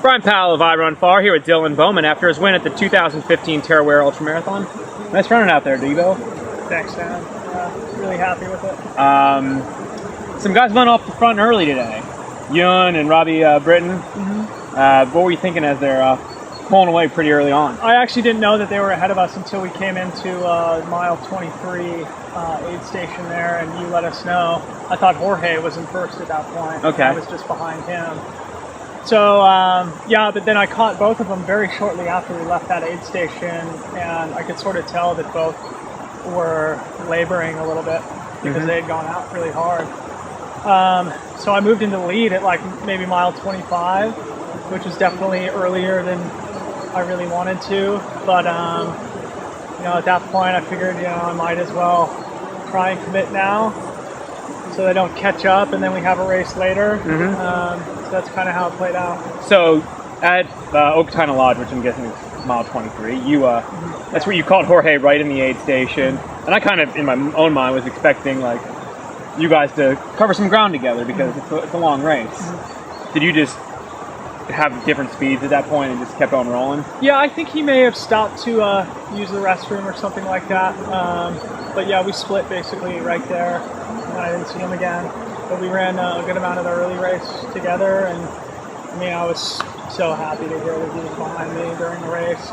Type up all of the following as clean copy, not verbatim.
Brian Powell of I Run Far here with Dylan Bowman after his win at the 2015 Tarawera Ultramarathon. Nice running out there, Debo. Thanks, man. Really happy with it. Some guys went off the front early today. Yun and Robbie Britton. What were you thinking as they're pulling away pretty early on? I actually didn't know that they were ahead of us until we came into mile 23 aid station there, and you let us know. I thought Jorge was in first at that point. Okay. I was just behind him. So, yeah, but then I caught both of them very shortly after we left that aid station, and I could sort of tell that both were laboring a little bit because they had gone out really hard. So I moved into the lead at like maybe mile 25, which is definitely earlier than I really wanted to. But, you know, at that point I figured, you know, I might as well try and commit now so they don't catch up and then we have a race later. So that's kind of how it played out. So at Okotina Lodge, which I'm guessing is mile 23, you that's where you called Jorge right in the aid station. And I kind of, in my own mind, was expecting like you guys to cover some ground together because it's a long race. Did you just have different speeds at that point and just kept on rolling? Yeah, I think he may have stopped to use the restroom or something like that. But yeah, we split basically right there, and I didn't see him again. But we ran a good amount of the early race together, and I mean, I was so happy to hear that he was behind me during the race,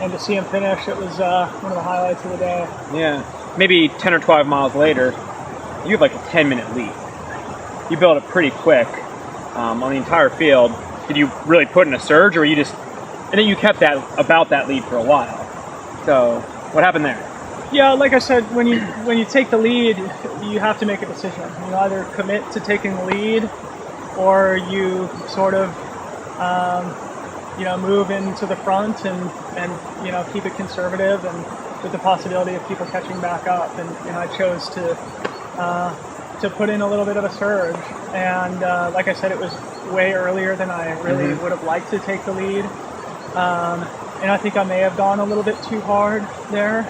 and to see him finish, it was one of the highlights of the day. Yeah, maybe 10 or 12 miles later, you have like a 10-minute lead. You built it pretty quick. On the entire field. Did you really put in a surge, or you just, and then you kept that about that lead for a while? So what happened there? Yeah, like I said, when you take the lead, you have to make a decision. You either commit to taking the lead, or you sort of you know, move into the front and you know, keep it conservative and with the possibility of people catching back up. And I chose to put in a little bit of a surge, and like I said, it was way earlier than I really would have liked to take the lead, and I think I may have gone a little bit too hard there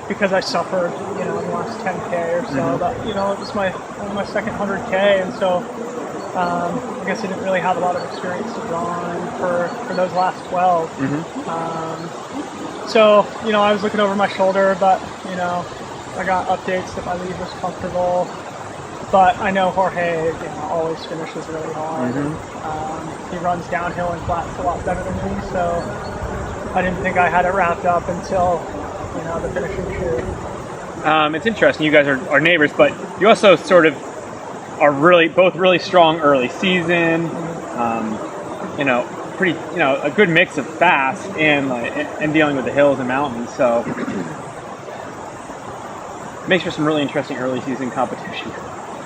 because I suffered, you know, in the last 10K or so, but you know, it was my second 100K, and so I guess I didn't really have a lot of experience to draw on for those last 12. So, you know, I was looking over my shoulder, but you know, I got updates that my lead was comfortable, but I know Jorge, you know, always finishes really hard. He runs downhill and flats a lot better than me, so I didn't think I had it wrapped up until, you know, the finishing shoot. It's interesting. You guys are neighbors, but you also sort of are both really strong early season. You know, pretty, you know, a good mix of fast and dealing with the hills and mountains. So. Makes for some really interesting early season competition.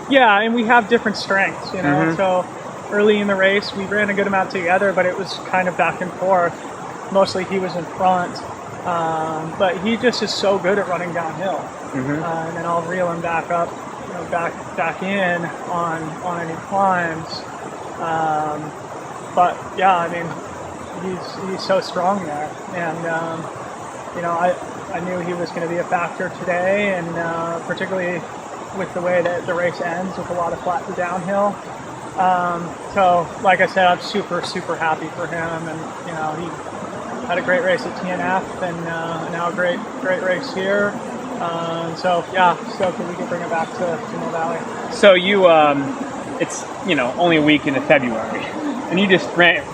Yeah, and we have different strengths, you know. So early in the race, we ran a good amount together, but it was kind of back and forth. Mostly he was in front, but he just is so good at running downhill. And then I'll reel him back up, you know, back in on any climbs. But yeah, I mean, he's so strong there, and you know, I knew he was going to be a factor today, and particularly with the way that the race ends with a lot of flat to downhill. So, like I said, I'm super, super happy for him, and you know, he had a great race at TNF, and now a great race here. So, yeah, stoked that we can bring it back to Mill Valley. So you, it's, you know, only a week into February, and you just ran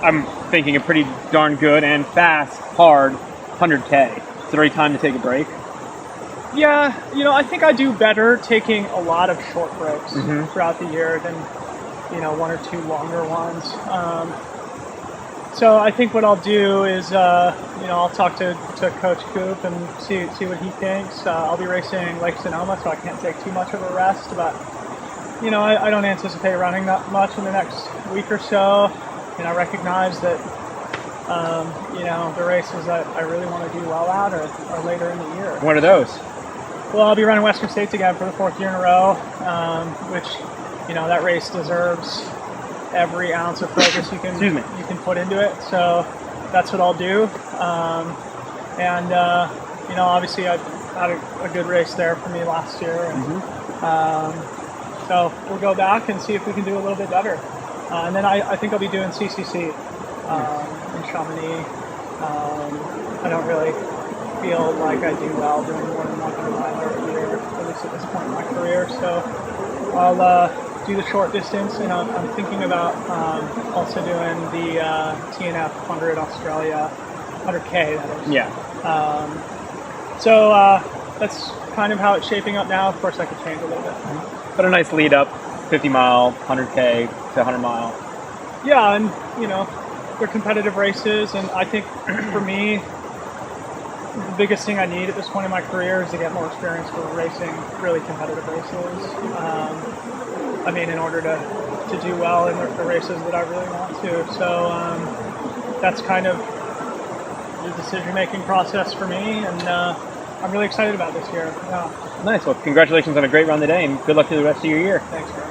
I'm thinking a pretty darn good and fast, hard 100K. Is it the right time to take a break? Yeah, you know, I think I do better taking a lot of short breaks throughout the year than, you know, one or two longer ones. So I think what I'll do is, you know, I'll talk to Coach Coop and see what he thinks. I'll be racing Lake Sonoma, so I can't take too much of a rest, but, you know, I don't anticipate running that much in the next week or so. And I recognize that you know, the races that I really want to do well at are later in the year. What are those? Well, I'll be running Western States again for the 4th year in a row, which, you know, that race deserves every ounce of focus you can put into it. So that's what I'll do. And you know, obviously I had a good race there for me last year. And, so we'll go back and see if we can do a little bit better. And then I think I'll be doing CCC in Chamonix. I don't really feel like I do well doing more than 100 miler either, at least at this point in my career. So I'll do the short distance, and I'm thinking about also doing the TNF 100 Australia, 100K that is. Yeah. So that's kind of how it's shaping up now. Of course, I could change a little bit. But a nice lead up, 50 mile, 100K to 100 mile. Yeah, and they're competitive races, and I think for me, the biggest thing I need at this point in my career is to get more experience for racing really competitive races. I mean, in order to do well in the races that I really want to. So that's kind of the decision-making process for me, and I'm really excited about this year. Yeah. Nice. Well, congratulations on a great run today, and good luck to the rest of your year. Thanks, Greg.